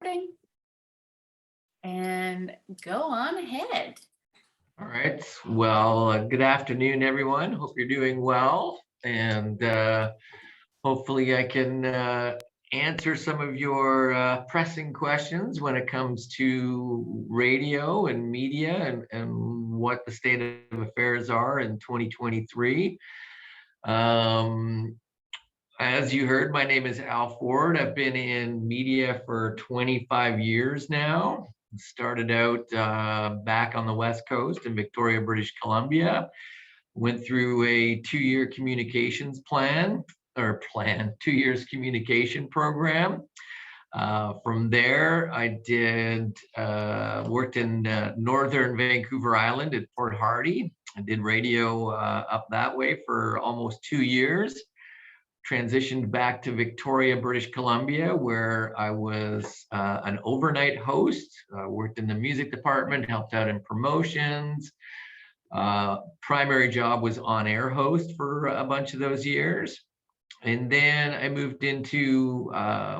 Recording. And go on ahead. All right. Well, good afternoon, everyone. Hope you're doing well. And hopefully I can answer some of your pressing questions when it comes to radio and media and what the state of affairs are in 2023. As you heard, my name is Al Ford. I've been in media for 25 years now. Started out back on the West Coast in Victoria, British Columbia. Went through a 2-year communications plan, 2 years communication program. From there, I worked in northern Vancouver Island at Port Hardy. I did radio up that way for almost 2 years. Transitioned back to Victoria, British Columbia, where I was an overnight host. Worked in the music department, helped out in promotions. Primary job was on-air host for a bunch of those years. And then I moved into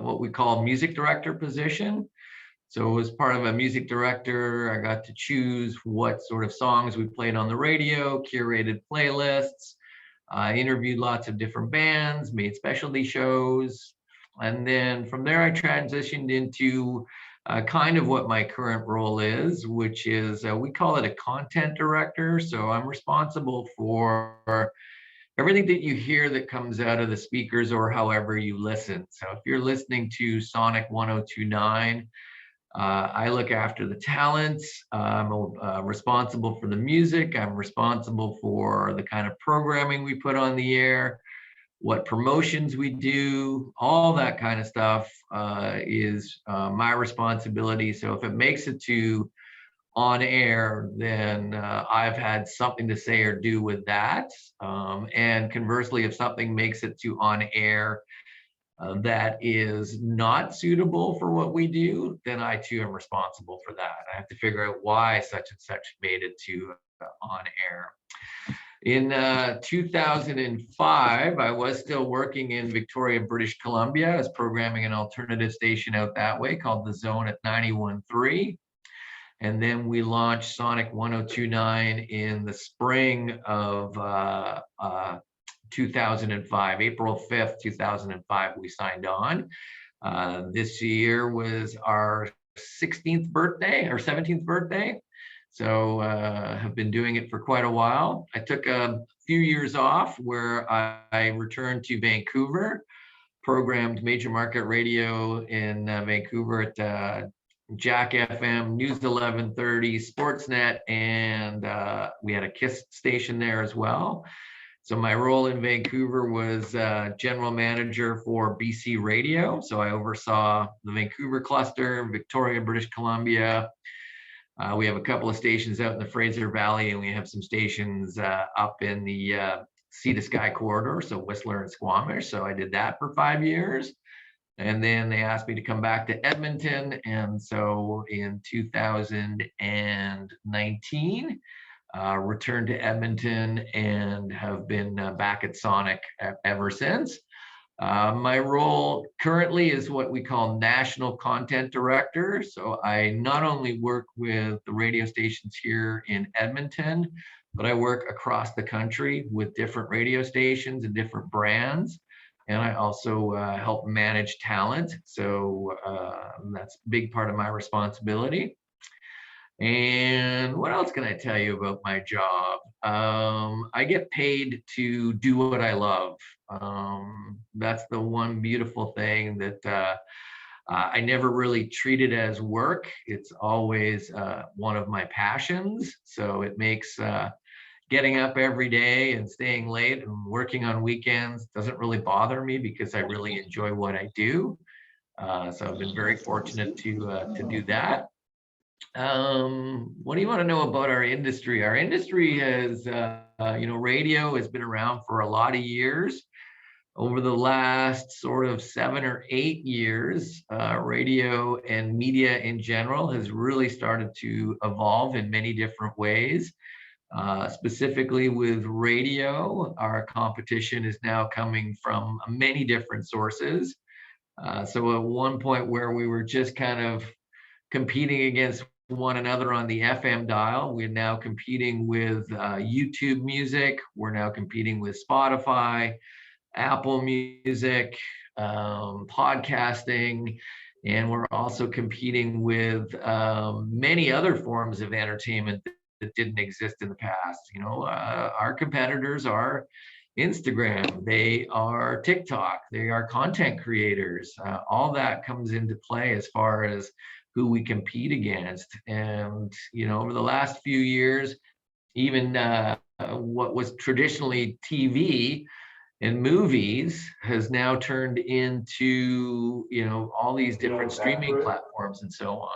what we call music director position. So as part of a music director, I got to choose what sort of songs we played on the radio, curated playlists. I interviewed lots of different bands, made specialty shows. And then from there, I transitioned into kind of what my current role is, which is we call it a content director. So I'm responsible for everything that you hear that comes out of the speakers or however you listen. So if you're listening to Sonic 1029, I look after the talents. I'm responsible for the music. I'm responsible for the kind of programming we put on the air, what promotions we do, all that kind of stuff is my responsibility. So if it makes it to on air, then I've had something to say or do with that. And conversely, if something makes it to on air that is not suitable for what we do, then I too am responsible for that. I have to figure out why such and such made it to on air. In 2005, I was still working in Victoria, British Columbia. I was programming an alternative station out that way called The Zone at 91.3. And then we launched Sonic 1029 in the spring of 2005, April 5th, 2005, we signed on. This year was our 16th birthday or 17th birthday. So have been doing it for quite a while. I took a few years off where I returned to Vancouver, programmed major market radio in Vancouver at Jack FM, News 1130, Sportsnet, and we had a KISS station there as well. So my role in Vancouver was general manager for BC Radio. So I oversaw the Vancouver cluster, Victoria, British Columbia. We have a couple of stations out in the Fraser Valley, and we have some stations up in the Sea to Sky corridor, so Whistler and Squamish. So I did that for 5 years. And then they asked me to come back to Edmonton. And so in 2019, returned to Edmonton and have been back at Sonic ever since. My role currently is what we call National Content Director. So I not only work with the radio stations here in Edmonton, but I work across the country with different radio stations and different brands. And I also help manage talent. So that's a big part of my responsibility. And what else can I tell you about my job? I get paid to do what I love. That's the one beautiful thing that I never really treat it as work. It's always one of my passions. So it makes getting up every day and staying late and working on weekends doesn't really bother me because I really enjoy what I do. So I've been very fortunate to do that. What do you want to know about our industry? Our industry has, radio has been around for a lot of years. Over the last sort of 7 or 8 years, radio and media in general has really started to evolve in many different ways. Specifically with radio, our competition is now coming from many different sources. So at one point where we were just kind of competing against one another on the FM dial, we're now competing with YouTube Music. We're now competing with Spotify, Apple Music, podcasting, and we're also competing with many other forms of entertainment that didn't exist in the past. Our competitors are Instagram, they are TikTok, they are content creators. All that comes into play as far as who we compete against. And, over the last few years, even what was traditionally TV and movies has now turned into, all these different streaming platforms and so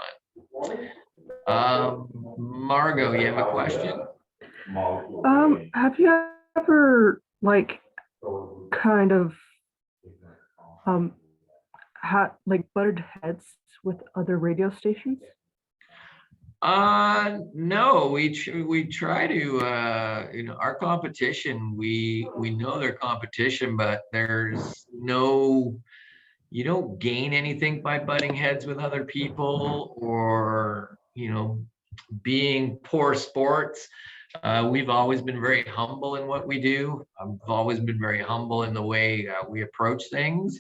on. Margot, you have a question? Have you ever kind of had butted heads with other radio stations? No, we try to, our competition, we know their competition, but there's no, you don't gain anything by butting heads with other people or, being poor sports. We've always been very humble in what we do. I've always been very humble in the way we approach things.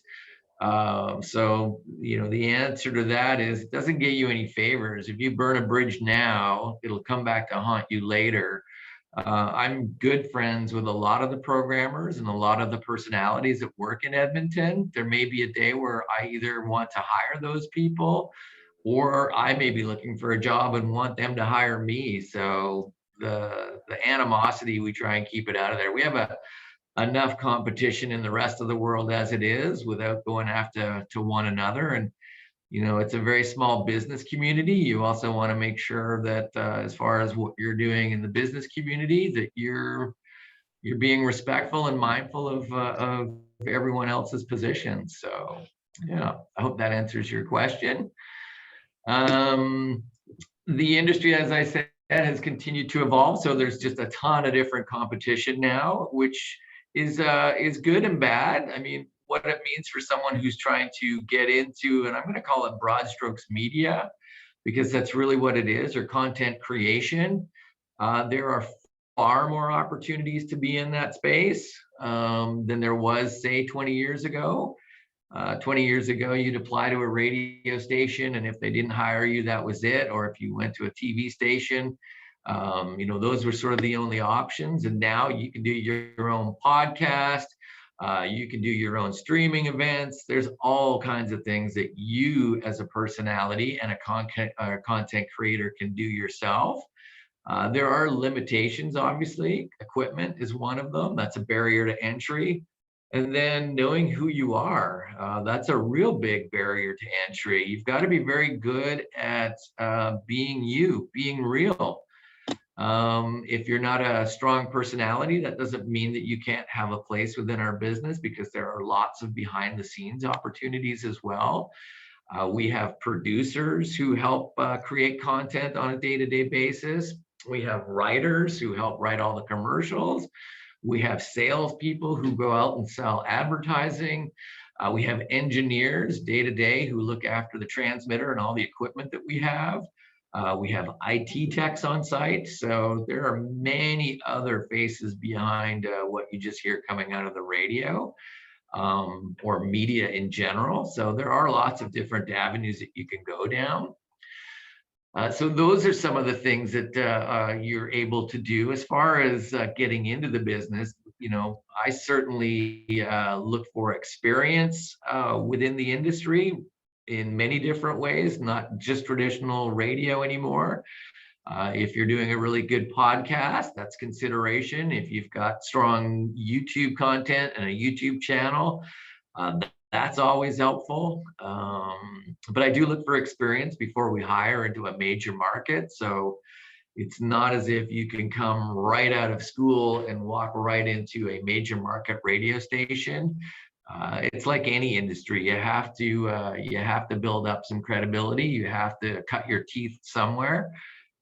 So, the answer to that is it doesn't get you any favors. If you burn a bridge now, it'll come back to haunt you later. I'm good friends with a lot of the programmers and a lot of the personalities that work in Edmonton. There may be a day where I either want to hire those people or I may be looking for a job and want them to hire me. So the animosity, we try and keep it out of there. We have enough competition in the rest of the world as it is without going after to one another. And it's a very small business community. You also want to make sure that as far as what you're doing in the business community, that you're being respectful and mindful of everyone else's position. So yeah, I hope that answers your question. The industry, as I said, has continued to evolve. So there's just a ton of different competition now, which is good and bad. I mean, what it means for someone who's trying to get into, and I'm going to call it broad strokes media, because that's really what it is, or content creation. There are far more opportunities to be in that space than there was, say, 20 years ago. 20 years ago, you'd apply to a radio station, and if they didn't hire you, that was it. Or if you went to a TV station, those were sort of the only options. And now you can do your own podcast. You can do your own streaming events. There's all kinds of things that you as a personality and a content creator can do yourself. There are limitations, obviously. Equipment is one of them. That's a barrier to entry. And then knowing who you are, that's a real big barrier to entry. You've got to be very good at being you, being real. If you're not a strong personality, that doesn't mean that you can't have a place within our business, because there are lots of behind the scenes opportunities as well. We have producers who help create content on a day-to-day basis. We have writers who help write all the commercials. We have salespeople who go out and sell advertising. We have engineers day-to-day who look after the transmitter and all the equipment that we have. We have IT techs on site. So there are many other faces behind what you just hear coming out of the radio or media in general. So there are lots of different avenues that you can go down. So those are some of the things that you're able to do. As far as getting into the business, I certainly look for experience within the industry in many different ways, not just traditional radio anymore. If you're doing a really good podcast, that's consideration. If you've got strong YouTube content and a YouTube channel, that's always helpful. But I do look for experience before we hire into a major market. So it's not as if you can come right out of school and walk right into a major market radio station. It's like any industry. You have to build up some credibility. You have to cut your teeth somewhere.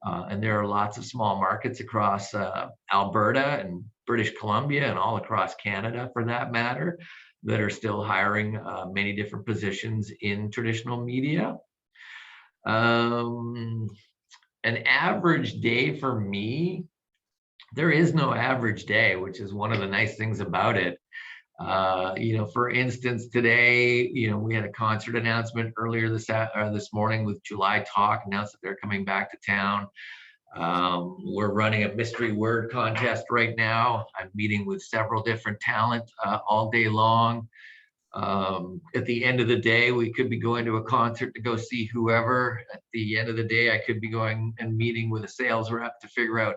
And there are lots of small markets across Alberta and British Columbia and all across Canada, for that matter, that are still hiring many different positions in traditional media. An average day for me, there is no average day, which is one of the nice things about it. For instance, today, we had a concert announcement earlier this morning with July Talk, announced that they're coming back to town. We're running a mystery word contest right now. I'm meeting with several different talent all day long. At the end of the day, we could be going to a concert to go see whoever. At the end of the day, I could be going and meeting with a sales rep to figure out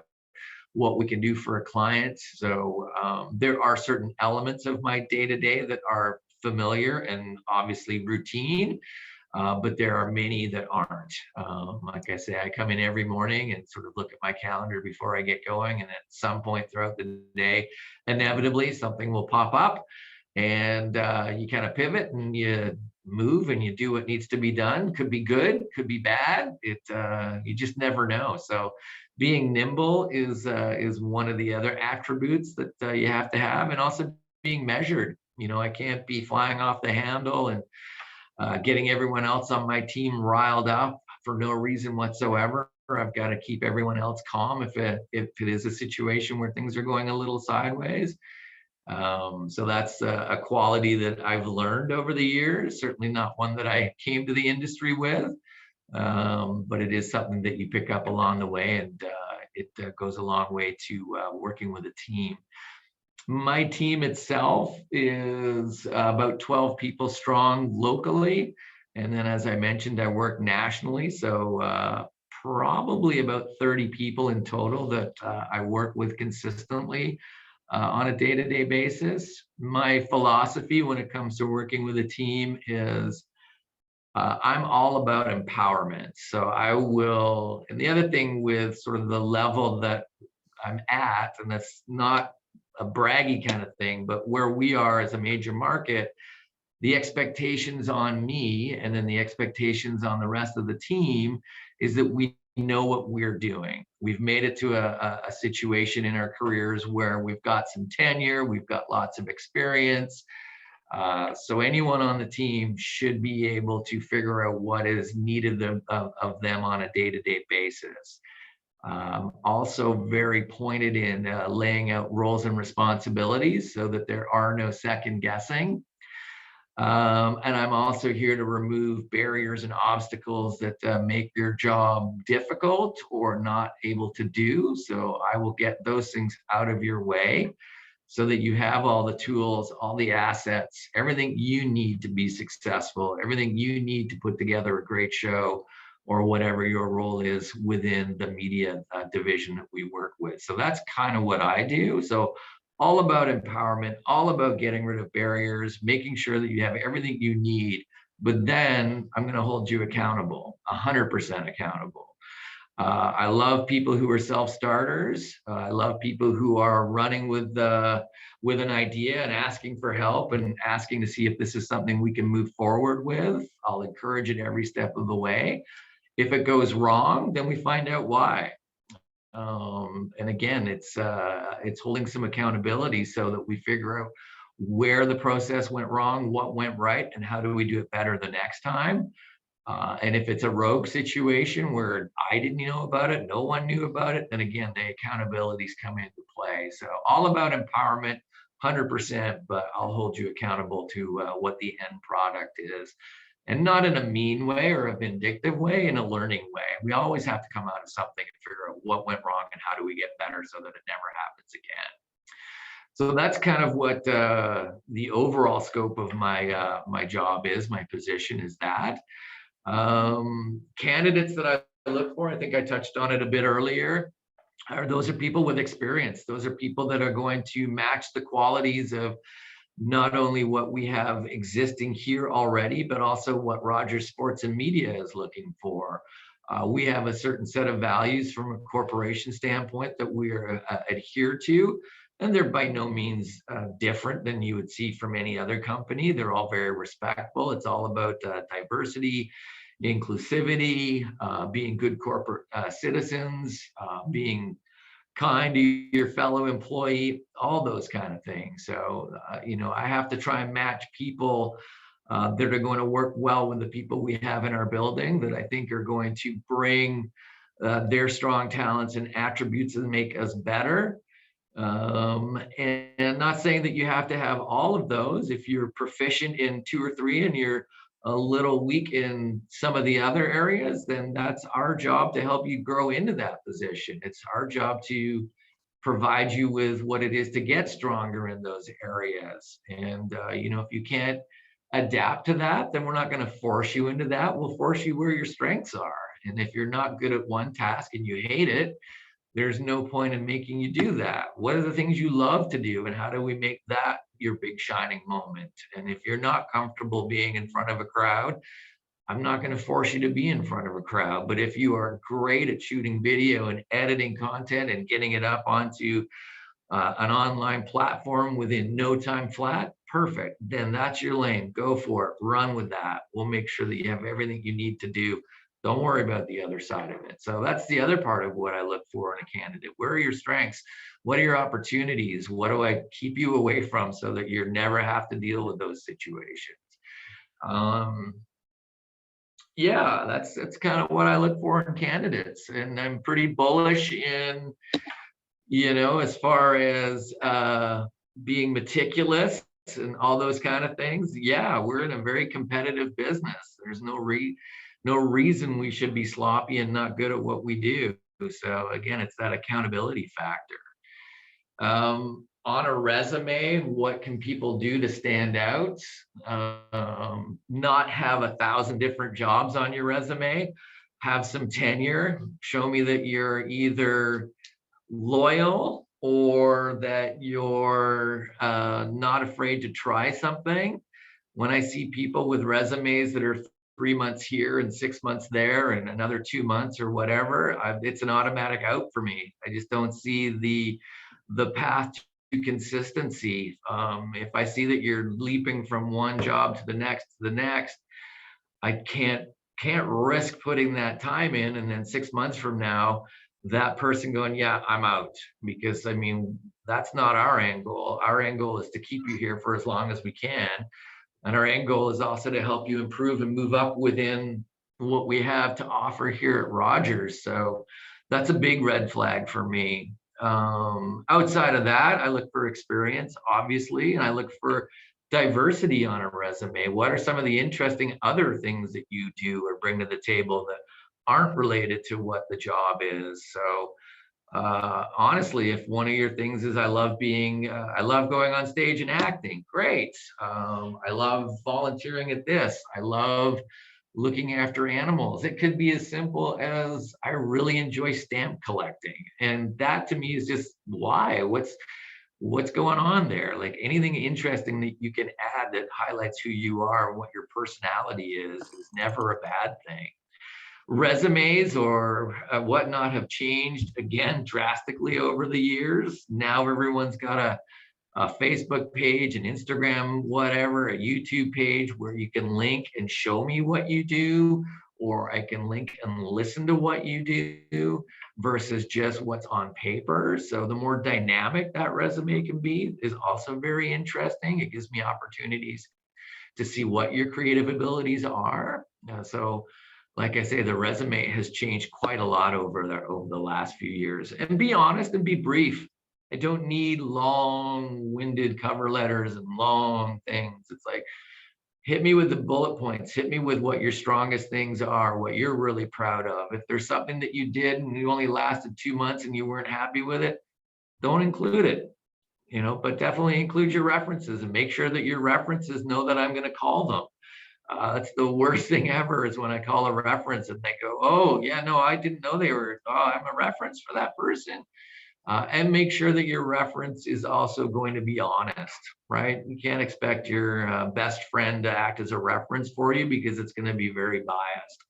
what we can do for a client. So there are certain elements of my day-to-day that are familiar and obviously routine, but there are many that aren't. Like I say, I come in every morning and sort of look at my calendar before I get going, and at some point throughout the day, inevitably something will pop up, and you kind of pivot and you move and you do what needs to be done. Could be good, could be bad. You just never know. So being nimble is one of the other attributes that you have to have, and also being measured. I can't be flying off the handle and getting everyone else on my team riled up for no reason whatsoever. I've got to keep everyone else calm if it is a situation where things are going a little sideways. So that's a quality that I've learned over the years, certainly not one that I came to the industry with, but it is something that you pick up along the way, and it goes a long way to working with a team. My team itself is about 12 people strong locally. And then, as I mentioned, I work nationally. So probably about 30 people in total that I work with consistently on a day-to-day basis. My philosophy when it comes to working with a team is I'm all about empowerment. So I will, and the other thing with sort of the level that I'm at, and that's not a braggy kind of thing, but where we are as a major market, the expectations on me and then the expectations on the rest of the team is that we know what we're doing. We've made it to a situation in our careers where we've got some tenure, we've got lots of experience. So anyone on the team should be able to figure out what is needed of them on a day-to-day basis. Also very pointed in laying out roles and responsibilities so that there are no second guessing. And I'm also here to remove barriers and obstacles that make your job difficult or not able to do. So I will get those things out of your way so that you have all the tools, all the assets, everything you need to be successful, everything you need to put together a great show, or whatever your role is within the media division that we work with. So that's kind of what I do. So all about empowerment, all about getting rid of barriers, making sure that you have everything you need, but then I'm going to hold you accountable, 100% accountable. I love people who are self-starters. I love people who are running with an idea and asking for help and asking to see if this is something we can move forward with. I'll encourage it every step of the way. If it goes wrong, then we find out why. And again, it's holding some accountability so that we figure out where the process went wrong, what went right, and how do we do it better the next time. And if it's a rogue situation where I didn't know about it, no one knew about it, then again, the accountabilities come into play. So all about empowerment, 100%, but I'll hold you accountable to what the end product is. And not in a mean way or a vindictive way, in a learning way. We always have to come out of something and figure out what went wrong and how do we get better so that it never happens again. So that's kind of what the overall scope of my job is, my position is that. Candidates that I look for, I think I touched on it a bit earlier, those are people with experience. Those are people that are going to match the qualities of not only what we have existing here already, but also what Rogers Sports and Media is looking for. We have a certain set of values from a corporation standpoint that we adhere to, and they're by no means different than you would see from any other company. They're all very respectful. It's all about diversity, inclusivity, being good corporate citizens, being kind to your fellow employee, all those kind of things. So, I have to try and match people that are going to work well with the people we have in our building that I think are going to bring their strong talents and attributes that make us better. And not saying that you have to have all of those. If you're proficient in 2 or 3 and you're a little weak in some of the other areas, then that's our job to help you grow into that position. It's our job to provide you with what it is to get stronger in those areas. And, if you can't adapt to that, then we're not going to force you into that. We'll force you where your strengths are. And if you're not good at one task and you hate it, there's no point in making you do that. What are the things you love to do, and how do we make that your big shining moment? And if you're not comfortable being in front of a crowd, I'm not going to force you to be in front of a crowd. But if you are great at shooting video and editing content and getting it up onto an online platform within no time flat, perfect. Then that's your lane. Go for it. Run with that. We'll make sure that you have everything you need to do. Don't worry about the other side of it. So that's the other part of what I look for in a candidate. Where are your strengths? What are your opportunities? What do I keep you away from so that you never have to deal with those situations? Yeah, that's kind of what I look for in candidates. And I'm pretty bullish in, as far as being meticulous and all those kind of things. Yeah, we're in a very competitive business. There's no reason we should be sloppy and not good at what we do. So again, it's that accountability factor. On a resume, what can people do to stand out? Not have 1,000 different jobs on your resume. Have some tenure. Show me that you're either loyal or that you're not afraid to try something. When I see people with resumes that are 3 months here and 6 months there and another 2 months or whatever, it's an automatic out for me. I just don't see the path to consistency. If I see that you're leaping from one job to the next, I can't risk putting that time in and then 6 months from now that person going, yeah, I'm out, because that's not our end goal. Our end goal is to keep you here for as long as we can. And our end goal is also to help you improve and move up within what we have to offer here at Rogers. So that's a big red flag for me. Outside of that, I look for experience, obviously, and I look for diversity on a resume. What are some of the interesting other things that you do or bring to the table that aren't related to what the job is? So honestly, if one of your things is I love going on stage and acting, great. I love volunteering at this. I love looking after animals. It could be as simple as I really enjoy stamp collecting. And that to me is just why. What's going on there? Like anything interesting that you can add that highlights who you are and what your personality is never a bad thing. Resumes or whatnot have changed again drastically over the years. Now everyone's got a Facebook page, an Instagram, whatever, a YouTube page where you can link and show me what you do, or I can link and listen to what you do versus just what's on paper. So the more dynamic that resume can be is also very interesting. It gives me opportunities to see what your creative abilities are. So like I say, the resume has changed quite a lot over the last few years. And be honest and be brief. I don't need long-winded cover letters and long things. It's like, hit me with the bullet points. Hit me with what your strongest things are, what you're really proud of. If there's something that you did and you only lasted 2 months and you weren't happy with it, don't include it. But definitely include your references and make sure that your references know that I'm going to call them. That's the worst thing ever is when I call a reference and they go, oh, yeah, no, I didn't know I'm a reference for that person. And make sure that your reference is also going to be honest, right? You can't expect your best friend to act as a reference for you because it's going to be very biased.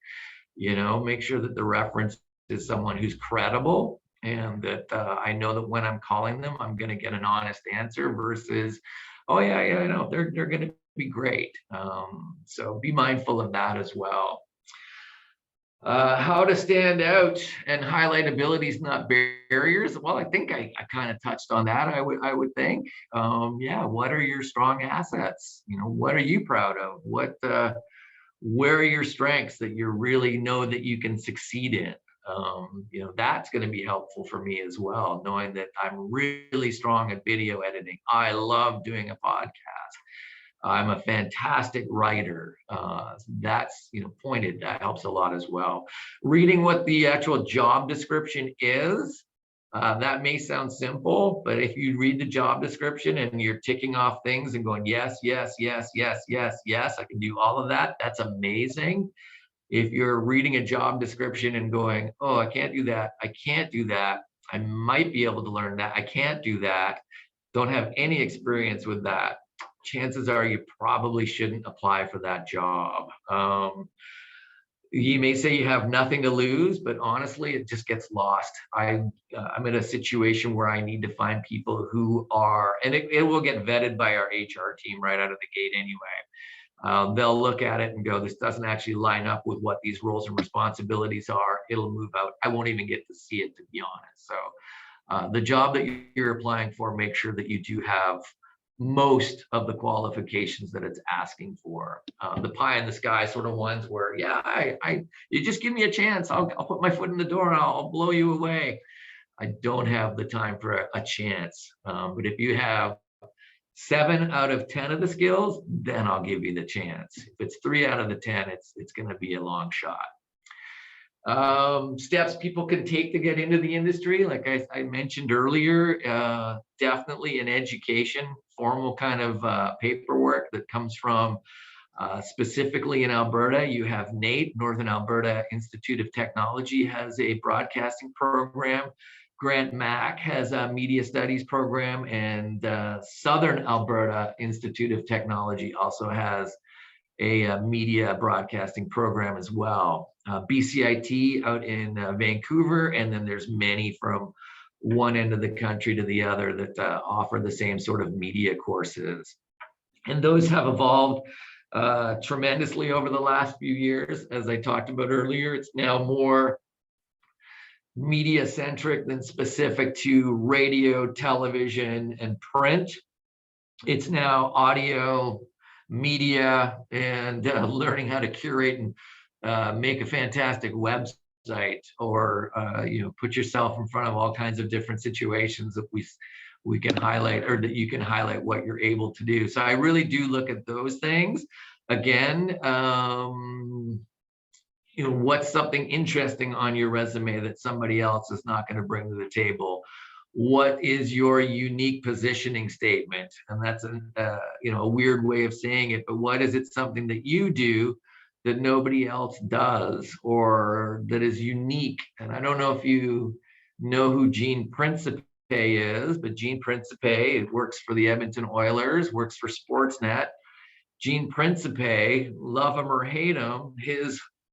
Make sure that the reference is someone who's credible and that I know that when I'm calling them, I'm going to get an honest answer versus, oh, yeah, no, they're going to be great. So be mindful of that as well. How to stand out and highlight abilities, not barriers. Well, I think I kind of touched on that. I would think. Yeah. What are your strong assets? What are you proud of? Where are your strengths that you really know that you can succeed in? That's going to be helpful for me as well, knowing that I'm really strong at video editing. I love doing a podcast. I'm a fantastic writer. That's pointed. That helps a lot as well. Reading what the actual job description is. That may sound simple, but if you read the job description and you're ticking off things and going, yes, yes, yes, yes, yes, yes, I can do all of that. That's amazing. If you're reading a job description and going, oh, I can't do that. I can't do that. I might be able to learn that. I can't do that. Don't have any experience with that. Chances are you probably shouldn't apply for that job. You may say you have nothing to lose, but honestly, it just gets lost. I'm in a situation where I need to find people who are, and it will get vetted by our HR team right out of the gate anyway. They'll look at it and go, this doesn't actually line up with what these roles and responsibilities are. It'll move out. I won't even get to see it, to be honest. So the job that you're applying for, make sure that you do have most of the qualifications that it's asking for. The pie in the sky sort of ones where, yeah, you just give me a chance. I'll put my foot in the door and I'll blow you away. I don't have the time for a chance. But if you have 7 out of 10 of the skills, then I'll give you the chance. If it's 3 out of the 10, it's going to be a long shot. Steps people can take to get into the industry, like I mentioned earlier, definitely an education, formal kind of paperwork that comes from specifically in Alberta. You have NAIT, Northern Alberta Institute of Technology, has a broadcasting program. Grant Mac has a media studies program, and Southern Alberta Institute of Technology also has a media broadcasting program as well. BCIT out in Vancouver, and then there's many from one end of the country to the other that offer the same sort of media courses. And those have evolved tremendously over the last few years. As I talked about earlier, it's now more media centric than specific to radio, television, and print. It's now audio, media, and learning how to curate and make a fantastic website, or put yourself in front of all kinds of different situations that we can highlight, or that you can highlight what you're able to do. So I really do look at those things. Again, what's something interesting on your resume that somebody else is not going to bring to the table? What is your unique positioning statement? And that's a weird way of saying it, but what is it, something that you do that nobody else does, or that is unique? And I don't know if you know who Gene Principe is, but Gene Principe works for the Edmonton Oilers, works for Sportsnet. Gene Principe, love him or hate him,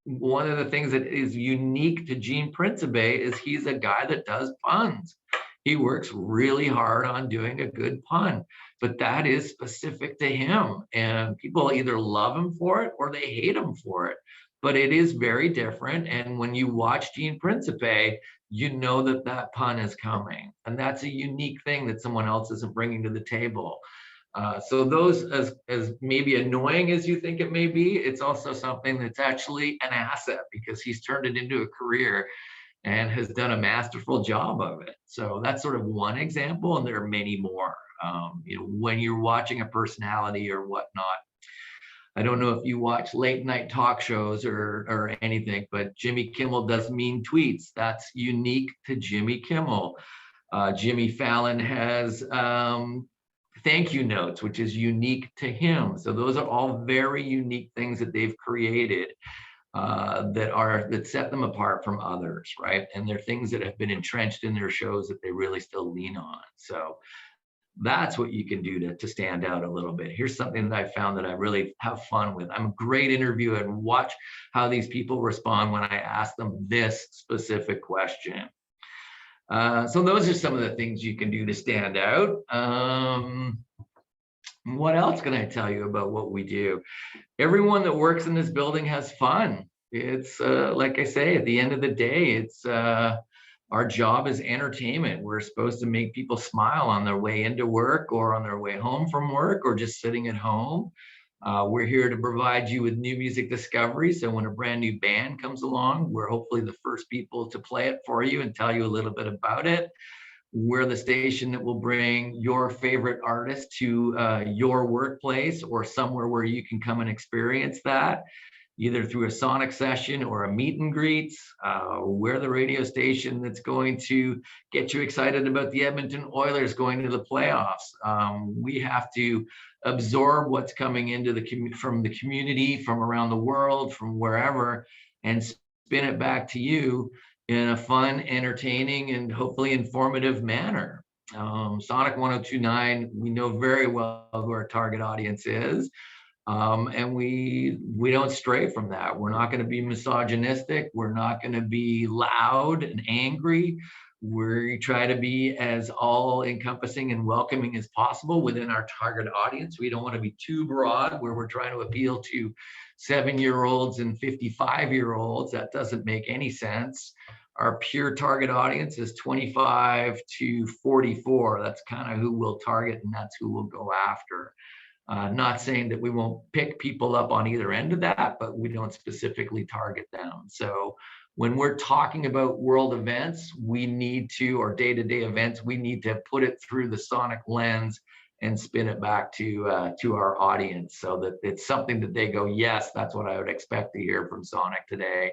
one of the things that is unique to Gene Principe is he's a guy that does puns. He works really hard on doing a good pun, but that is specific to him. And people either love him for it or they hate him for it. But it is very different. And when you watch Gene Principe, you know that that pun is coming. And that's a unique thing that someone else isn't bringing to the table. So those, as maybe annoying as you think it may be, it's also something that's actually an asset, because he's turned it into a career and has done a masterful job of it. So that's sort of one example, and there are many more. When you're watching a personality or whatnot, I don't know if you watch late night talk shows or anything, but Jimmy Kimmel does mean tweets. That's unique to Jimmy Kimmel. Jimmy Fallon has thank you notes, which is unique to him. So those are all very unique things that they've created that set them apart from others, right? And they're things that have been entrenched in their shows that they really still lean on. So that's what you can do to stand out a little bit. Here's something that I found that I really have fun with. I'm a great interviewer, and watch how these people respond when I ask them this specific question. So those are some of the things you can do to stand out. What else can I tell you about what we do? Everyone that works in this building has fun. It's like I say, at the end of the day, it's our job is entertainment. We're supposed to make people smile on their way into work or on their way home from work or just sitting at home. We're here to provide you with new music discovery. So when a brand new band comes along, we're hopefully the first people to play it for you and tell you a little bit about it. We're the station that will bring your favorite artist to your workplace or somewhere where you can come and experience that, either through a sonic session or a meet and greets. We're the radio station that's going to get you excited about the Edmonton Oilers going to the playoffs. We have to absorb what's coming into from the community, from around the world, from wherever, and spin it back to you in a fun, entertaining, and hopefully informative manner. Sonic 1029, we know very well who our target audience is. And we don't stray from that. We're not going to be misogynistic. We're not going to be loud and angry. We try to be as all encompassing and welcoming as possible within our target audience. We don't want to be too broad where we're trying to appeal to 7-year-olds and 55-year-olds. That doesn't make any sense. Our pure target audience is 25 to 44. That's kind of who we'll target, and that's who we'll go after. Not saying that we won't pick people up on either end of that, but we don't specifically target them. So when we're talking about world events, we need to, or day-to-day events, we need to put it through the sonic lens and spin it back to our audience so that it's something that they go, yes, that's what I would expect to hear from Sonic today,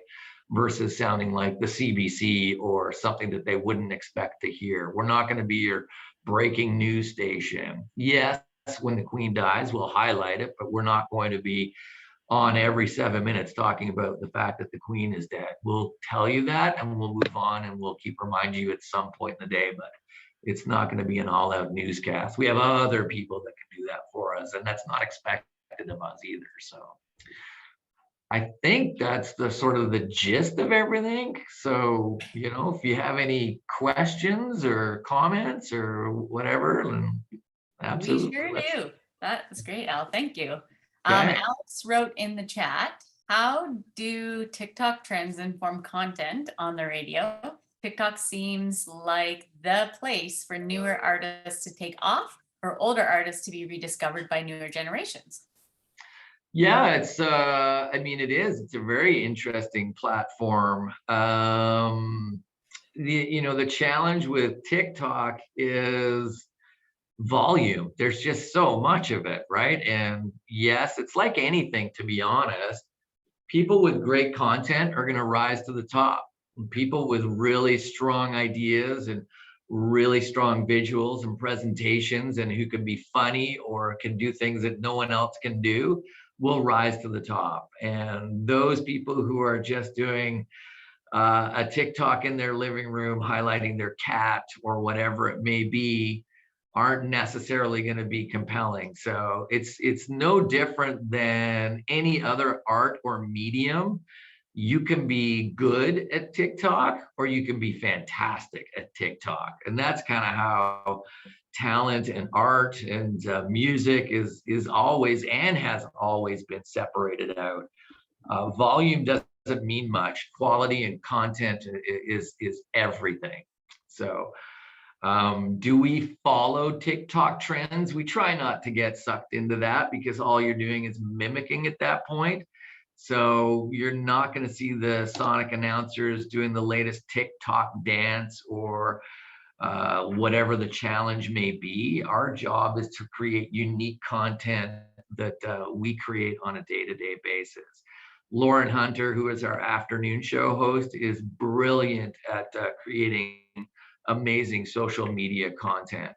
versus sounding like the CBC or something that they wouldn't expect to hear. We're not going to be your breaking news station. Yes, when the Queen dies, we'll highlight it, but we're not going to be on every 7 minutes talking about the fact that the Queen is dead. We'll tell you that and we'll move on, and we'll keep reminding you at some point in the day, but it's not going to be an all-out newscast. We have other people that can do that for us, and that's not expected of us either. So I think that's the sort of the gist of everything. So, if you have any questions or comments or whatever, then absolutely. We sure do. That's great, Al. Thank you. Okay. Alex wrote in the chat, how do TikTok trends inform content on the radio? TikTok seems like the place for newer artists to take off or older artists to be rediscovered by newer generations. Yeah, it's it is. It's a very interesting platform. The challenge with TikTok is volume. There's just so much of it, right? And yes, it's like anything, to be honest. People with great content are going to rise to the top. People with really strong ideas and really strong visuals and presentations, and who can be funny or can do things that no one else can do, will rise to the top. And those people who are just doing a TikTok in their living room highlighting their cat or whatever it may be aren't necessarily going to be compelling. So it's no different than any other art or medium. You can be good at TikTok or you can be fantastic at TikTok. And that's kind of how talent and art and music is always and has always been separated out. Volume doesn't mean much. Quality and content is everything. So do we follow TikTok trends? We try not to get sucked into that because all you're doing is mimicking at that point. So you're not going to see the Sonic announcers doing the latest TikTok dance or whatever the challenge may be. Our job is to create unique content that we create on a day-to-day basis. Lauren Hunter, who is our afternoon show host, is brilliant at creating amazing social media content.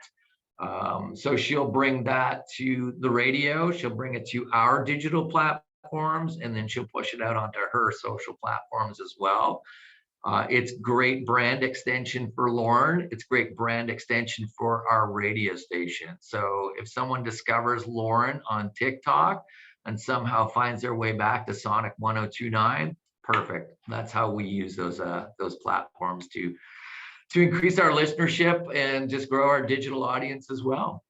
So she'll bring that to the radio, she'll bring it to our digital platforms, and then she'll push it out onto her social platforms as well. It's great brand extension for Lauren. It's great brand extension for our radio station. So if someone discovers Lauren on TikTok and somehow finds their way back to Sonic 1029, perfect. That's how we use those platforms to increase our listenership and just grow our digital audience as well.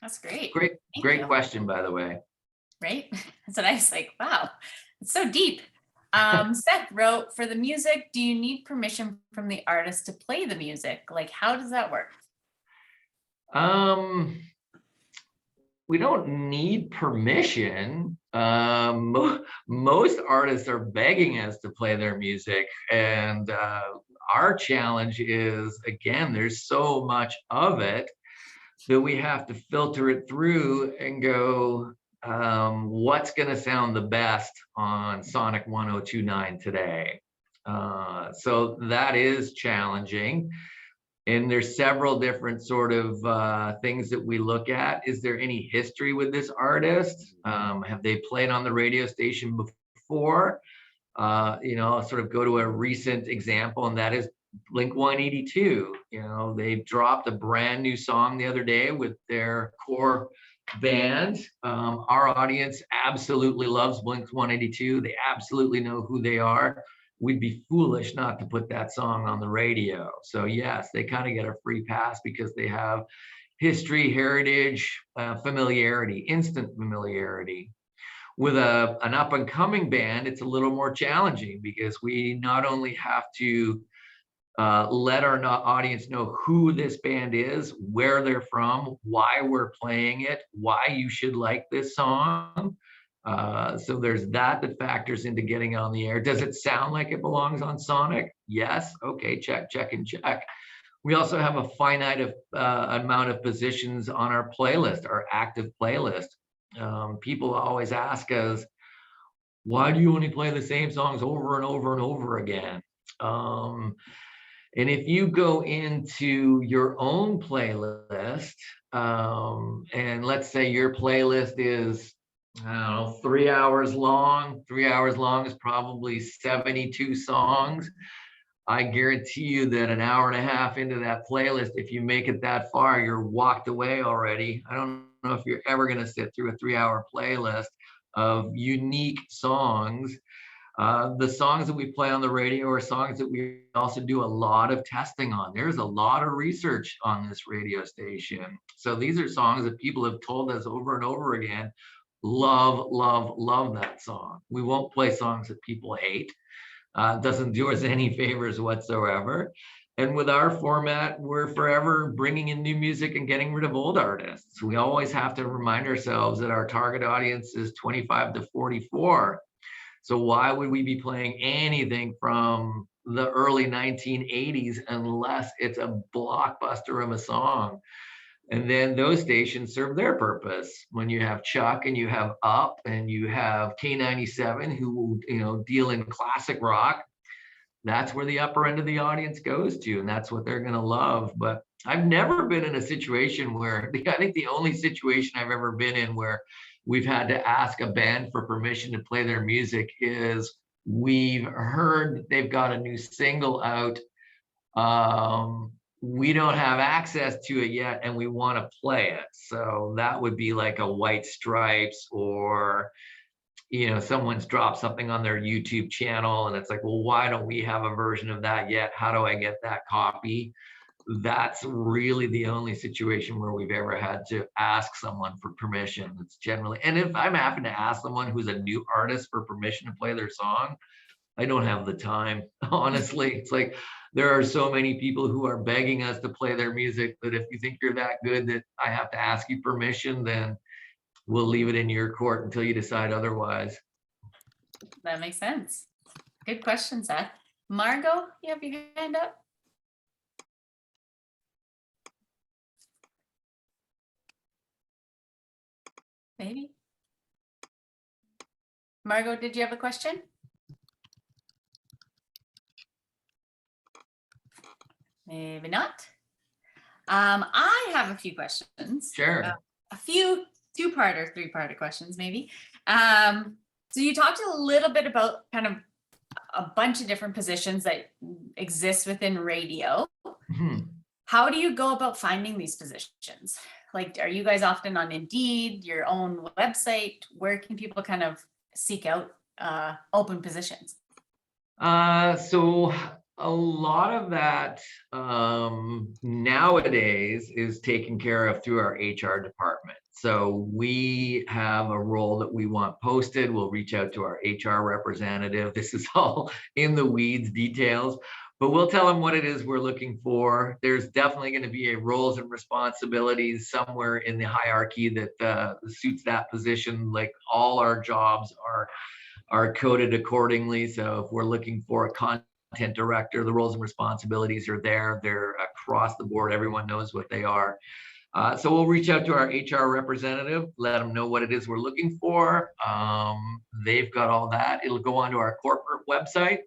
That's great. Great question, by the way. Right? So I was like, wow, It's so deep. Seth wrote, for the music, do you need permission from the artist to play the music? Like, how does that work? We don't need permission. Most artists are begging us to play their music, and our challenge is, again, there's so much of it that we have to filter it through and go, what's going to sound the best on Sonic 1029 today? So that is challenging. And there's several different sort of things that we look at. Is there any history with this artist? Have they played on the radio station before? I'll sort of go to a recent example, and that is Blink-182. They dropped a brand new song the other day with their core band. Our audience absolutely loves Blink-182. They absolutely know who they are. We'd be foolish not to put that song on the radio. So yes, they kind of get a free pass because they have history, heritage, familiarity, instant familiarity. With an up and coming band, it's a little more challenging because we not only have to let our audience know who this band is, where they're from, why we're playing it, why you should like this song. So there's that factors into getting on the air. Does it sound like it belongs on Sonic? Yes. Okay, check, check, and check. We also have a finite amount of positions on our playlist, our active playlist. People always ask us, why do you only play the same songs over and over and over again? And if you go into your own playlist, and let's say your playlist is, I don't know, 3 hours long. 3 hours long is probably 72 songs. I guarantee you that an hour and a half into that playlist, if you make it that far, you're walked away already. I don't know if you're ever going to sit through a 3-hour playlist of unique songs. The songs that we play on the radio are songs that we also do a lot of testing on. There's a lot of research on this radio station. So these are songs that people have told us over and over again, love, love, love that song. We won't play songs that people hate. Doesn't do us any favors whatsoever. And with our format, we're forever bringing in new music and getting rid of old artists. We always have to remind ourselves that our target audience is 25 to 44. So why would we be playing anything from the early 1980s unless it's a blockbuster of a song? And then those stations serve their purpose. When you have Chuck and you have Up and you have K97 who deal in classic rock, that's where the upper end of the audience goes to, and that's what they're going to love. But I've never been in a situation where, I think the only situation I've ever been in where we've had to ask a band for permission to play their music is we've heard they've got a new single out. We don't have access to it yet and we want to play it. So that would be like a White Stripes, or someone's dropped something on their YouTube channel and it's like, well, why don't we have a version of that yet? How do I get that copy? That's really the only situation where we've ever had to ask someone for permission. It's generally, and if I'm having to ask someone who's a new artist for permission to play their song, I don't have the time. Honestly, it's like there are so many people who are begging us to play their music that if you think you're that good that I have to ask you permission, then we'll leave it in your court until you decide otherwise. That makes sense. Good question, Seth. Margot, you have your hand up? Maybe. Margot, did you have a question? Maybe not. I have a few questions. Sure. A few two-parter, three-parter questions, maybe. So you talked a little bit about kind of a bunch of different positions that exist within radio. Mm-hmm. How do you go about finding these positions? Like, are you guys often on Indeed, your own website? Where can people kind of seek out open positions? So a lot of that nowadays is taken care of through our HR department. So we have a role that we want posted. We'll reach out to our HR representative. This is all in the weeds details, but we'll tell them what it is we're looking for. There's definitely going to be a roles and responsibilities somewhere in the hierarchy that suits that position. Like all our jobs are coded accordingly. So if we're looking for a content director, the roles and responsibilities are there. They're across the board. Everyone knows what they are. So we'll reach out to our HR representative, let them know what it is we're looking for. They've got all that. It'll go onto our corporate website.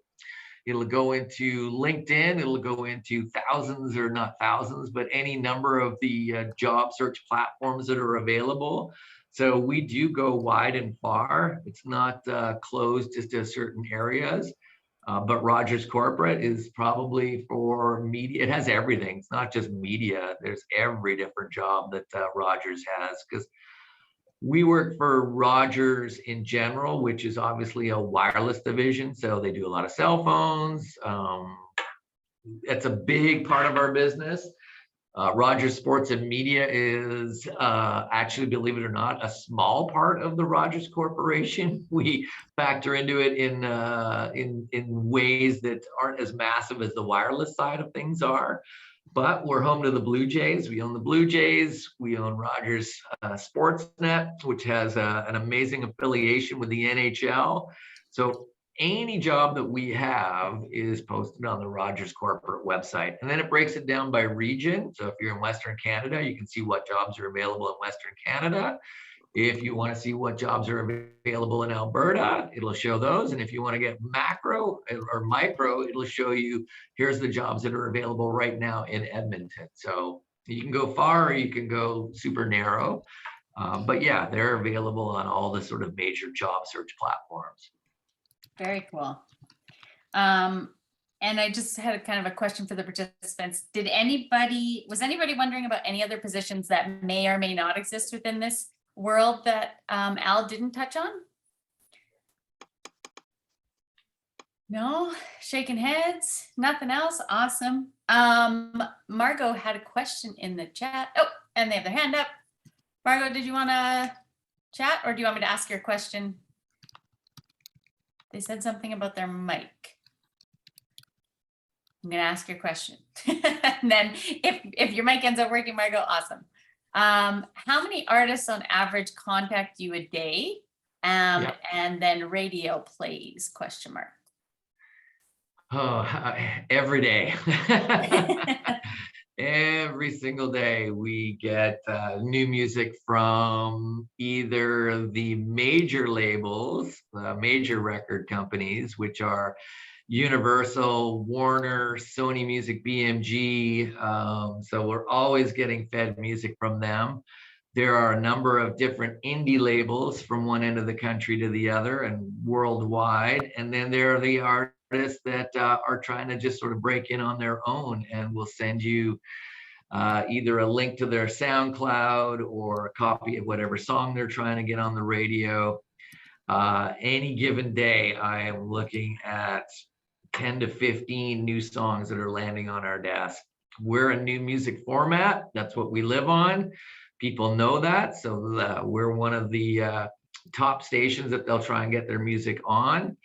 It'll go into LinkedIn. It'll go into thousands, or not thousands, but any number of the job search platforms that are available. So we do go wide and far. It's not closed just to certain areas. But Rogers Corporate is probably for media. It has everything. It's not just media. There's every different job that Rogers has, because we work for Rogers in general, which is obviously a wireless division. So they do a lot of cell phones. It's a big part of our business. Rogers Sports and Media is actually, believe it or not, a small part of the Rogers Corporation. We factor into it in ways that aren't as massive as the wireless side of things are. But we're home to the Blue Jays. We own the Blue Jays. We own Rogers Sportsnet, which has an amazing affiliation with the NHL. So any job that we have is posted on the Rogers corporate website. And then it breaks it down by region. So if you're in Western Canada, you can see what jobs are available in Western Canada. If you want to see what jobs are available in Alberta, it'll show those. And if you want to get macro or micro, it'll show you, here's the jobs that are available right now in Edmonton. So you can go far or you can go super narrow. But yeah, they're available on all the sort of major job search platforms. Very cool. And I just had kind of a question for the participants. Was anybody wondering about any other positions that may or may not exist within this world that Al didn't touch on? No, shaking heads, nothing else. Awesome. Margot had a question in the chat. Oh, and they have their hand up. Margot, did you want to chat, or do you want me to ask your question? They said something about their mic. I'm going to ask your question. And then if your mic ends up working, Margot, awesome. How many artists on average contact you a day? Yep. And then radio plays, question mark. Oh, every day. Every single day we get new music from either the major labels, major record companies, which are Universal, Warner, Sony Music, BMG. So we're always getting fed music from them. There are a number of different indie labels from one end of the country to the other and worldwide. And then there are the artists that are trying to just sort of break in on their own, and will send you either a link to their SoundCloud or a copy of whatever song they're trying to get on the radio. Any given day, I am looking at 10 to 15 new songs that are landing on our desk. We're a new music format. That's what we live on. People know that. So we're one of the top stations that they'll try and get their music on.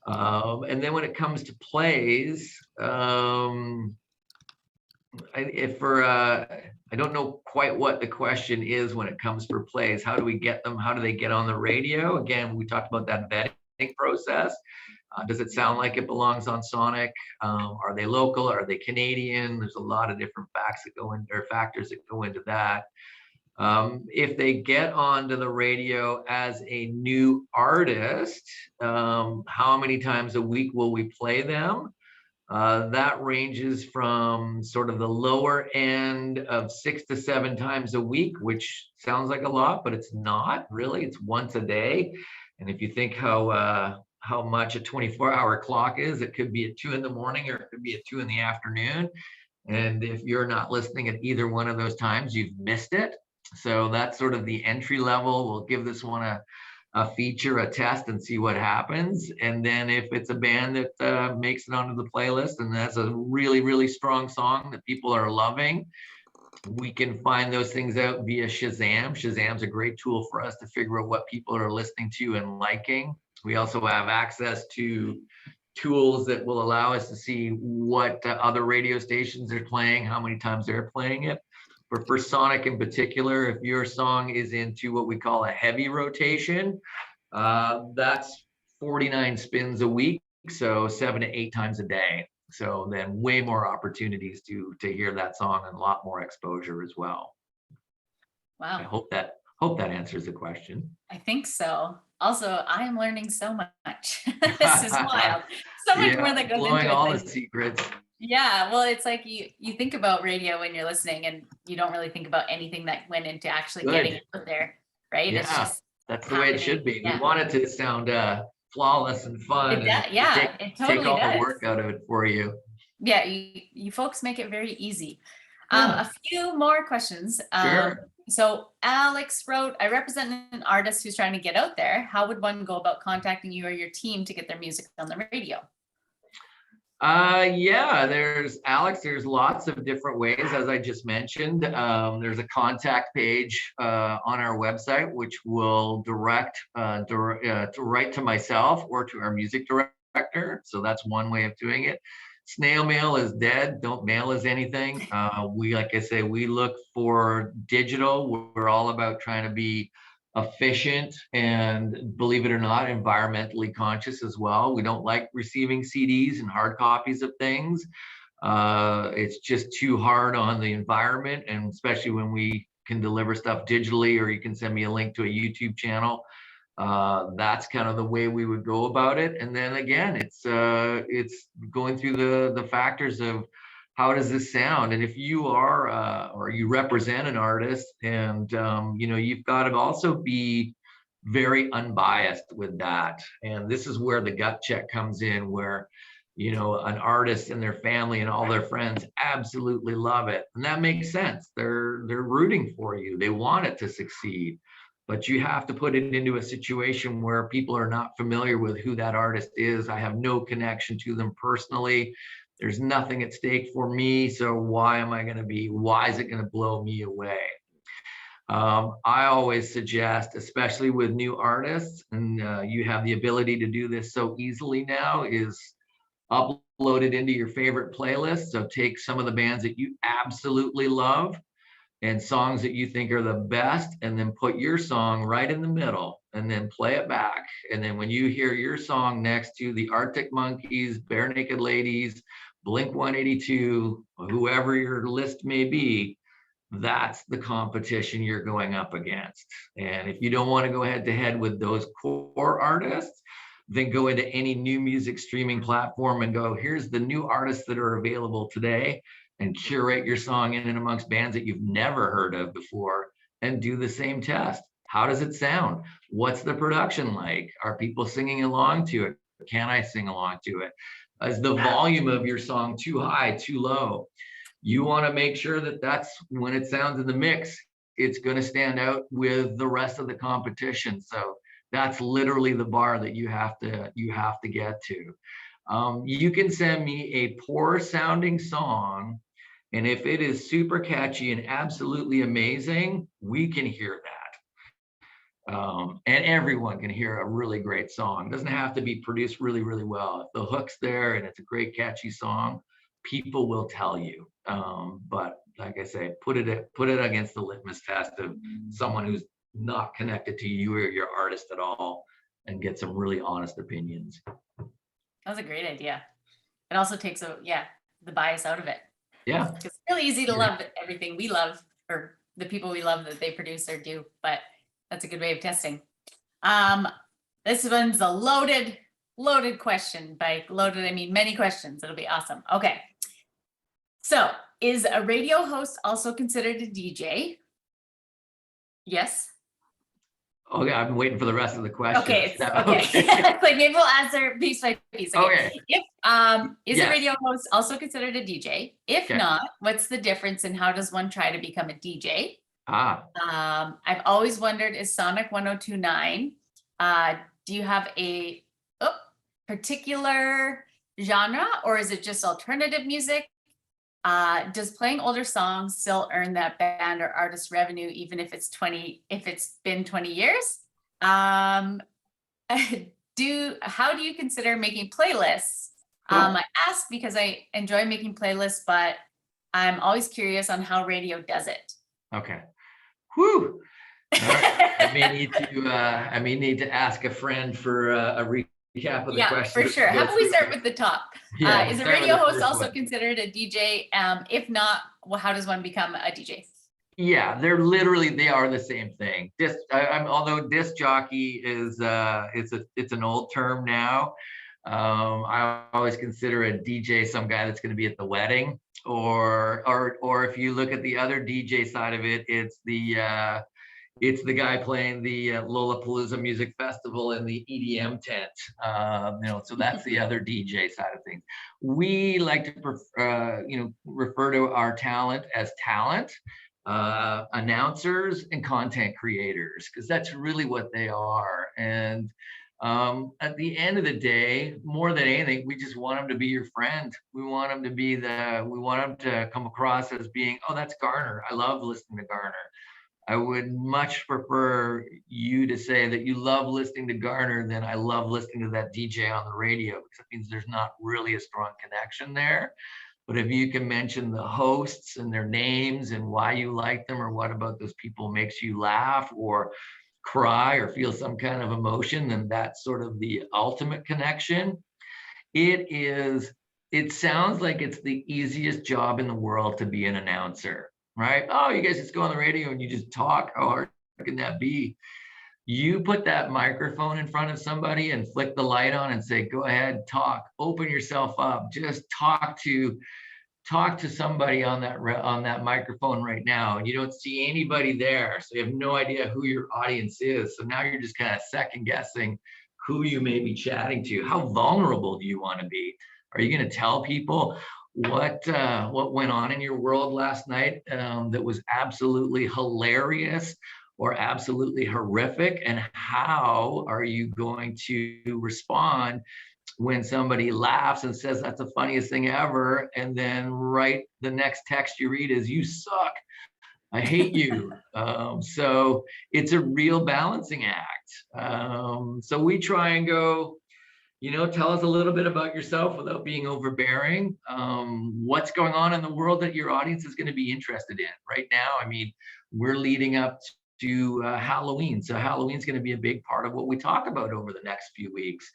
And then when it comes to plays, I don't know quite what the question is when it comes for plays. How do we get them? How do they get on the radio? Again, we talked about that vetting process. Does it sound like it belongs on Sonic? Are they local? Are they Canadian? There's a lot of different factors that go into that. If they get onto the radio as a new artist, how many times a week will we play them? That ranges from sort of the lower end of 6 to 7 times a week, which sounds like a lot, but it's not really. It's once a day. And if you think how much a 24-hour clock is, it could be at 2 in the morning or it could be at 2 in the afternoon. And if you're not listening at either one of those times, you've missed it. So that's sort of the entry level. We'll give this one a feature, a test, and see what happens. And then if it's a band that makes it onto the playlist and has a really, really strong song that people are loving, We can find those things out via Shazam. Shazam's a great tool for us to figure out what people are listening to and liking. We also have access to tools that will allow us to see what other radio stations are playing, how many times they're playing it. But for Sonic in particular, if your song is into what we call a heavy rotation, that's 49 spins a week, so 7 to 8 times a day. So then way more opportunities to hear that song and a lot more exposure as well. I Wow, hope that answers the question. I think so. Also, I am learning so much. This is wild. So much more that goes blowing into all it. the secrets. Yeah, well, it's like you think about radio when you're listening, and you don't really think about anything that went into actually getting it out there, right? It's Yeah, just that's the way it should happening. be. Yeah. We want it to sound flawless and fun, It does. and Yeah, it take totally all the does. work out of it for you. Yeah, you folks make it very easy. Yeah. A few more questions. Sure. So Alex wrote, I represent an artist who's trying to get out there. How would one go about contacting you or your team to get their music on the radio? Yeah, there's Alex, there's lots of different ways, as I just mentioned. There's a contact page on our website, which will direct to write to myself or to our music director. So that's one way of doing it. Snail mail is dead. Don't mail us anything. We, like I say, we look for digital. We're all about trying to be efficient and, believe it or not, environmentally conscious as well. We don't like receiving CDs and hard copies of things. It's just too hard on the environment, and especially when we can deliver stuff digitally, or you can send me a link to a YouTube channel. That's kind of the way we would go about it. And then again, it's going through the factors of how does this sound? And if you are or you represent an artist, and you've got to also be very unbiased with that. And this is where the gut check comes in, where an artist and their family and all their friends absolutely love it, and that makes sense. They're rooting for you. They want it to succeed. But you have to put it into a situation where people are not familiar with who that artist is. I have no connection to them personally. There's nothing at stake for me. So why is it going to blow me away? I always suggest, especially with new artists, and you have the ability to do this so easily now, is upload it into your favorite playlist. So take some of the bands that you absolutely love and songs that you think are the best, and then put your song right in the middle, and then play it back. And then when you hear your song next to the Arctic Monkeys, Bare Naked Ladies, Blink-182, whoever your list may be, that's the competition you're going up against. And if you don't want to go head to head with those core artists, then go into any new music streaming platform and go, here's the new artists that are available today, and curate your song in and amongst bands that you've never heard of before, and do the same test. How does it sound? What's the production like? Are people singing along to it? Can I sing along to it? Is the volume of your song too high, too low? You want to make sure that that's when it sounds in the mix, it's going to stand out with the rest of the competition. So that's literally the bar that you have to get to. You can send me a poor sounding song, and if it is super catchy and absolutely amazing, we can hear that. And everyone can hear a really great song. It doesn't have to be produced really, really well. If the hook's there and it's a great, catchy song, people will tell you. But like I say, put it against the litmus test of someone who's not connected to you or your artist at all, and get some really honest opinions. That was a great idea. It also takes the bias out of it. Yeah. It's really easy to love everything we love, or the people we love that they produce or do, but that's a good way of testing. This one's a loaded question. By loaded, I mean many questions. It'll be awesome. Okay. So, is a radio host also considered a DJ? Yes. Okay, I've been waiting for the rest of the question. Okay. Okay. Like maybe we'll answer piece by piece. Okay. If is Yes. a radio host also considered a DJ? If Okay. not, what's the difference, and how does one try to become a DJ? Ah, I've always wondered, is Sonic 1029, do you have a particular genre, or is it just alternative music? Does playing older songs still earn that band or artist revenue, even if it's been 20 years? Um, how do you consider making playlists? I ask because I enjoy making playlists, but I'm always curious on how radio does it. Okay. Whew. All right. I may need to ask a friend for a recap of the Yeah, question. for sure. How about we start with the top? Yeah, Is a start with radio the host first also one. considered a DJ? If not, well, how does one become a DJ? Yeah, they are the same thing. Although disc jockey is it's an old term now. I always consider a DJ some guy that's going to be at the wedding, or if you look at the other DJ side of it, it's the guy playing the Lollapalooza Music Festival in the EDM tent. So that's the other DJ side of things. We like to refer to our talent as talent. Announcers and content creators, because that's really what they are. And at the end of the day, more than anything, we just want them to be your friend. We want them to come across as being, oh, that's Garner. I love listening to Garner. I would much prefer you to say that you love listening to Garner than I love listening to that DJ on the radio, because it means there's not really a strong connection there. But if you can mention the hosts and their names and why you like them, or what about those people makes you laugh or cry or feel some kind of emotion, then that's sort of the ultimate connection. It sounds like it's the easiest job in the world to be an announcer, right? Oh, you guys just go on the radio and you just talk. How hard can that be? You put that microphone in front of somebody and flick the light on and say, go ahead, talk, open yourself up, just talk to somebody on that microphone right now. And you don't see anybody there, so you have no idea who your audience is. So now you're just kind of second guessing who you may be chatting to. How vulnerable do you want to be? Are you going to tell people what went on in your world last night that was absolutely hilarious or absolutely horrific? And how are you going to respond when somebody laughs and says that's the funniest thing ever, and then the next text you read is, you suck, I hate you? So it's a real balancing act. So we try and go, tell us a little bit about yourself without being overbearing. What's going on in the world that your audience is going to be interested in right now? I mean, we're leading up to Halloween. So Halloween's going to be a big part of what we talk about over the next few weeks.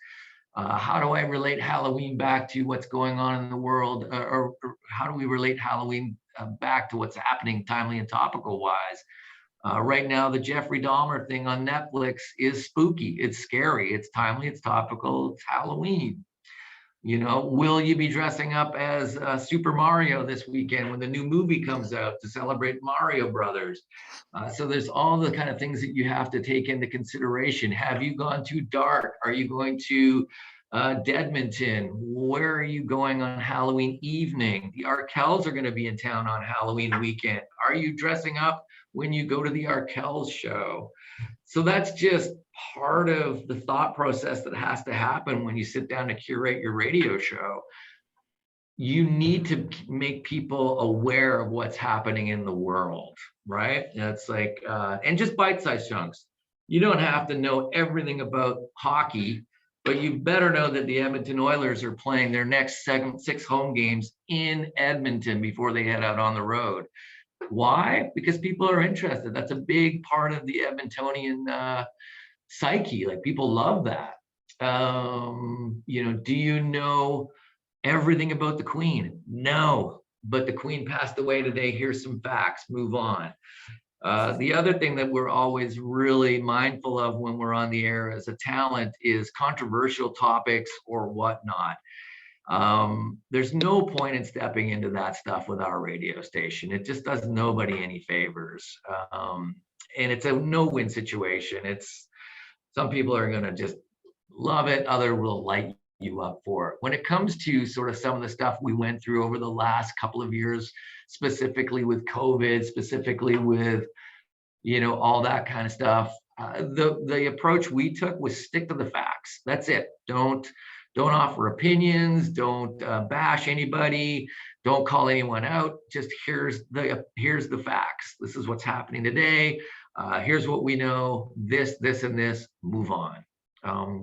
How do I relate Halloween back to what's going on in the world? Or how do we relate Halloween back to what's happening timely and topical wise? Right now, the Jeffrey Dahmer thing on Netflix is spooky. It's scary. It's timely. It's topical. It's Halloween. Will you be dressing up as Super Mario this weekend when the new movie comes out to celebrate Mario Brothers? So there's all the kind of things that you have to take into consideration. Have you gone too dark? Are you going to Dedmonton? Where are you going on Halloween evening? The Arkells are going to be in town on Halloween weekend. Are you dressing up when you go to the Arkells show? So that's just part of the thought process that has to happen when you sit down to curate your radio show. You need to make people aware of what's happening in the world, right? That's like, and just bite-sized chunks. You don't have to know everything about hockey, but you better know that the Edmonton Oilers are playing their next 6 home games in Edmonton before they head out on the road. Why? Because people are interested. That's a big part of the Edmontonian psyche. Like, people love that. Do you know everything about the Queen? No, but the Queen passed away today. Here's some facts. Move on. The other thing that we're always really mindful of when we're on the air as a talent is controversial topics or whatnot. There's no point in stepping into that stuff with our radio station. It just does nobody any favors. And it's a no-win situation. Some people are going to just love it. Others will light you up for it. When it comes to sort of some of the stuff we went through over the last couple of years, specifically with COVID, specifically with, all that kind of stuff, the approach we took was stick to the facts. That's it. Don't offer opinions. Don't bash anybody. Don't call anyone out. Just here's the facts. This is what's happening today. Here's what we know. This, and this. Move on.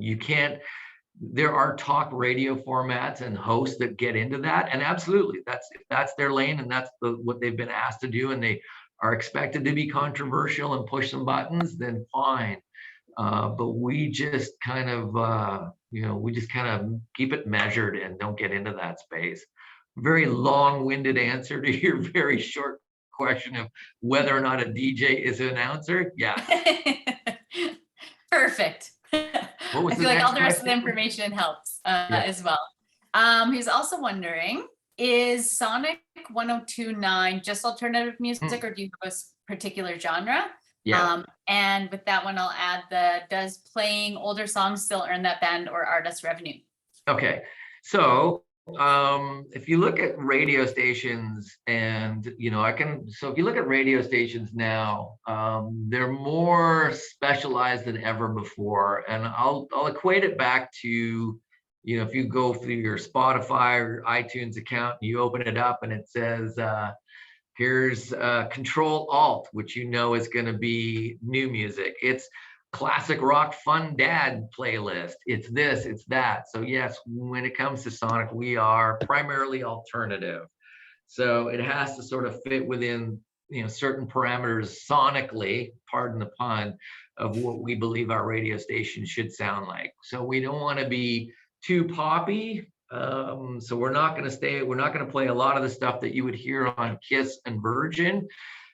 You can't. There are talk radio formats and hosts that get into that, and absolutely, that's their lane, and that's what they've been asked to do, and they are expected to be controversial and push some buttons. Then fine. But we just kind of, keep it measured and don't get into that space. Very long-winded answer to your very short question of whether or not a DJ is an announcer. Yeah. Perfect. What was I the feel like next all the rest of the question? information helps as well. He's also wondering, is Sonic 1029 just alternative music, or do you have a particular genre? Yeah. And with that one, I'll add does playing older songs still earn that band or artist revenue? Okay. So if you look at radio stations, and if you look at radio stations now, they're more specialized than ever before. And I'll equate it back to, if you go through your Spotify or iTunes account, and you open it up and it says, here's Control Alt, which is going to be new music. It's classic rock fun dad playlist. It's this, it's that. So yes, when it comes to Sonic, we are primarily alternative. So it has to sort of fit within, certain parameters sonically, pardon the pun, of what we believe our radio station should sound like. So we don't want to be too poppy. So we're not going to play a lot of the stuff that you would hear on Kiss and Virgin.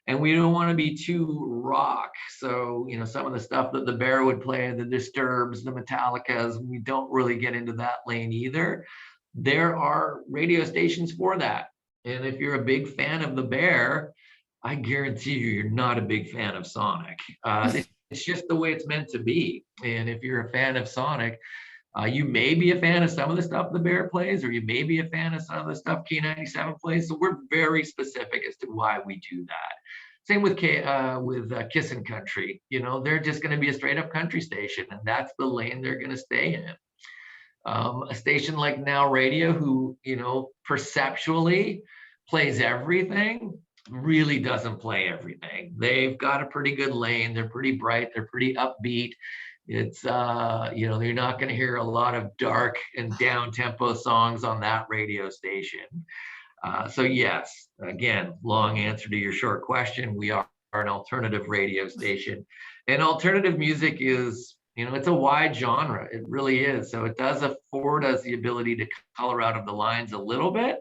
And we don't want to be too rock. So, some of the stuff that the Bear would play, the Disturbs, the Metallicas, we don't really get into that lane either. There are radio stations for that. And if you're a big fan of the Bear, I guarantee you're not a big fan of Sonic. It's just the way it's meant to be. And if you're a fan of Sonic, you may be a fan of some of the stuff the Bear plays, or you may be a fan of some of the stuff K97 plays. So we're very specific as to why we do that. Same with Kissin' Country. They're just going to be a straight up country station, and that's the lane they're going to stay in. A station like Now Radio, who perceptually plays everything, really doesn't play everything. They've got a pretty good lane. They're pretty bright. They're pretty upbeat. It's you're not going to hear a lot of dark and down tempo songs on that radio station. So yes, again, long answer to your short question. We are an alternative radio station, and alternative music is, it's a wide genre. It really is. So it does afford us the ability to color out of the lines a little bit,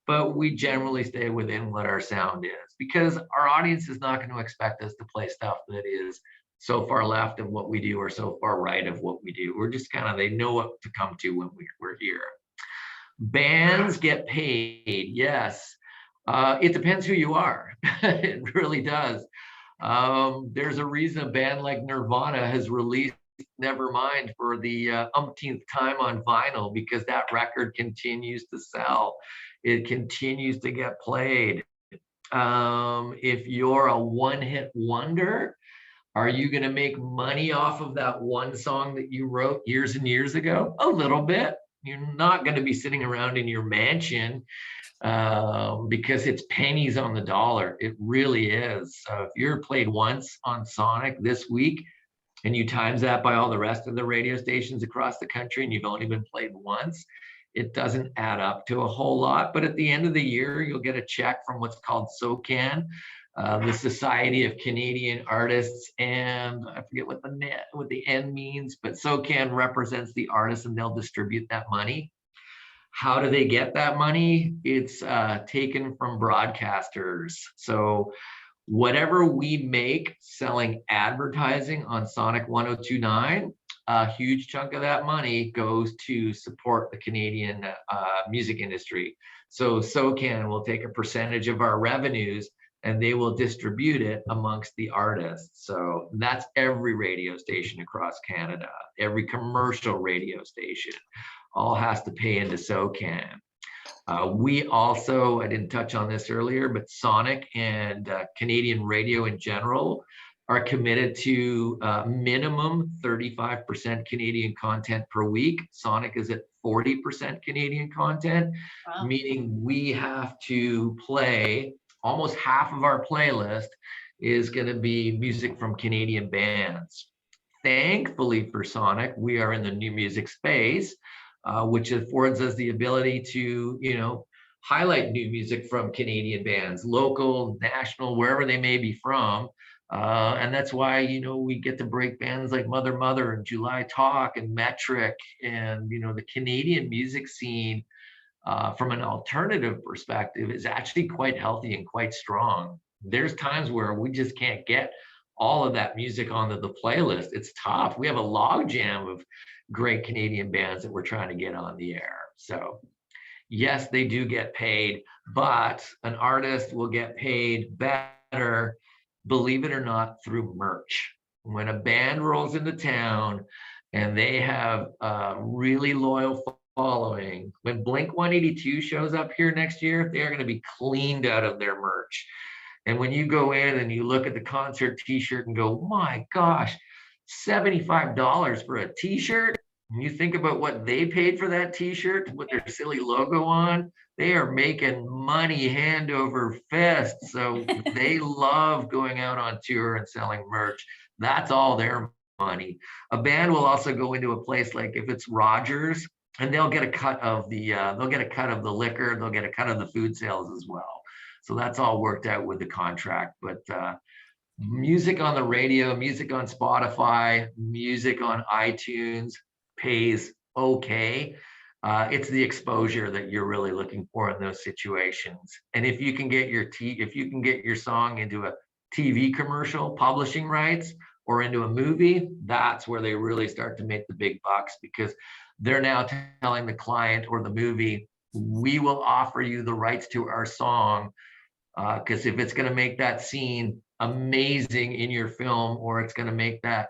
but we generally stay within what our sound is, because our audience is not going to expect us to play stuff that is so far left of what we do or so far right of what we do. We're just they know what to come to when we're here. Bands get paid, yes. It depends who you are. It really does. There's a reason a band like Nirvana has released Nevermind for the umpteenth time on vinyl, because that record continues to sell. It continues to get played. If you're a one-hit wonder, are you going to make money off of that one song that you wrote years and years ago? A little bit. You're not going to be sitting around in your mansion because it's pennies on the dollar. It really is. If you're played once on Sonic this week, and you times that by all the rest of the radio stations across the country, and you've only been played once, it doesn't add up to a whole lot. But at the end of the year, you'll get a check from what's called SOCAN, the Society of Canadian Artists, and I forget what the N means, but SOCAN represents the artists, and they'll distribute that money. How do they get that money? It's taken from broadcasters. So whatever we make selling advertising on Sonic 1029, a huge chunk of that money goes to support the Canadian music industry. So SOCAN will take a percentage of our revenues, and they will distribute it amongst the artists. So that's every radio station across Canada, every commercial radio station, all has to pay into SOCAN. We also, I didn't touch on this earlier, but Sonic and Canadian radio in general are committed to minimum 35% Canadian content per week. Sonic is at 40% Canadian content, Wow. meaning we have to play almost half of our playlist is going to be music from Canadian bands. Thankfully for Sonic, we are in the new music space, which affords us the ability to, highlight new music from Canadian bands, local, national, wherever they may be from. And that's why, we get to break bands like Mother Mother and July Talk and Metric and, the Canadian music scene from an alternative perspective is actually quite healthy and quite strong. There's times where we just can't get all of that music onto the playlist. It's tough. We have a log jam of great Canadian bands that we're trying to get on the air. So yes, they do get paid, but an artist will get paid better, believe it or not, through merch. When a band rolls into town and they have a really loyal following, when Blink-182 shows up here next year, they're going to be cleaned out of their merch. And when you go in and you look at the concert t-shirt and go, my gosh, $75 for a t-shirt. And you think about what they paid for that t-shirt with their silly logo on, they are making money hand over fist. So they love going out on tour and selling merch. That's all their money. A band will also go into a place like if it's Rogers, and they'll get a cut of the liquor, they'll get a cut of the food sales as well. So that's all worked out with the contract. But music on the radio, music on Spotify, music on iTunes pays okay. It's the exposure that you're really looking for in those situations. And if you can get your song into a TV commercial, publishing rights, or into a movie, that's where they really start to make the big bucks, because they're now telling the client or the movie, we will offer you the rights to our song, because if it's going to make that scene amazing in your film, or it's going to make that,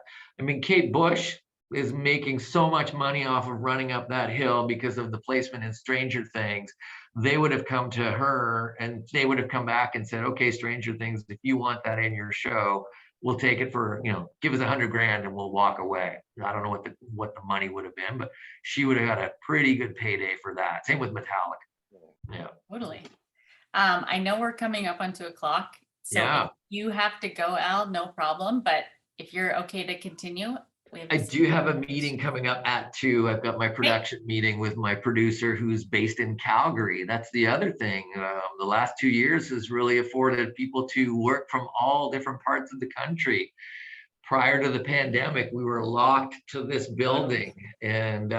Kate Bush is making so much money off of running up that hill because of the placement in Stranger Things. They would have come to her and they would have come back and said, okay, Stranger Things, if you want that in your show, we'll take it for, give us $100,000 and we'll walk away. I don't know what the money would have been, but she would have got a pretty good payday for that. Same with Metallica. Yeah. Totally. I know we're coming up on 2:00. So Yeah. if you have to go, Al, no problem. But if you're okay to continue, I do have a meeting coming up at 2. I've got my production meeting with my producer who's based in Calgary. That's the other thing. The last 2 years has really afforded people to work from all different parts of the country. Prior to the pandemic, we were locked to this building. And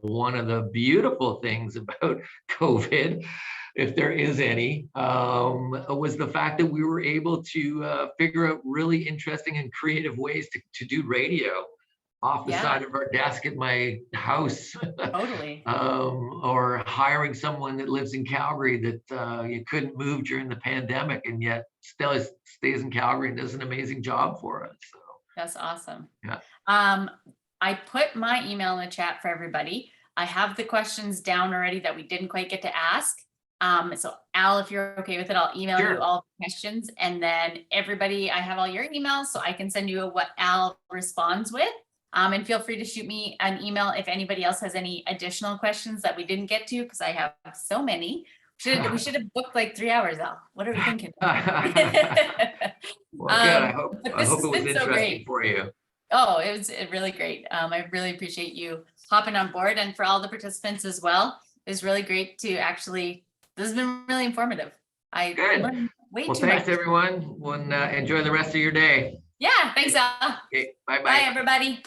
one of the beautiful things about COVID, if there is any, was the fact that we were able to figure out really interesting and creative ways to do radio off the side of our desk at my house. Totally. Or hiring someone that lives in Calgary that you couldn't move during the pandemic and yet still stays in Calgary and does an amazing job for us. So. That's awesome. Yeah. I put my email in the chat for everybody. I have the questions down already that we didn't quite get to ask. So Al, if you're okay with it, I'll email you all the questions, and then everybody, I have all your emails, so I can send you what Al responds with. And feel free to shoot me an email if anybody else has any additional questions that we didn't get to, because I have so many. We should have booked like 3 hours, Al. What are we thinking? Well, good. I hope it was interesting for you. Oh, it was really great. I really appreciate you hopping on board, and for all the participants as well. It was really great to actually, this has been really informative. I learned way too much. Well, thanks everyone. Enjoy the rest of your day. Yeah, thanks, Al. Okay, bye-bye. Bye, everybody.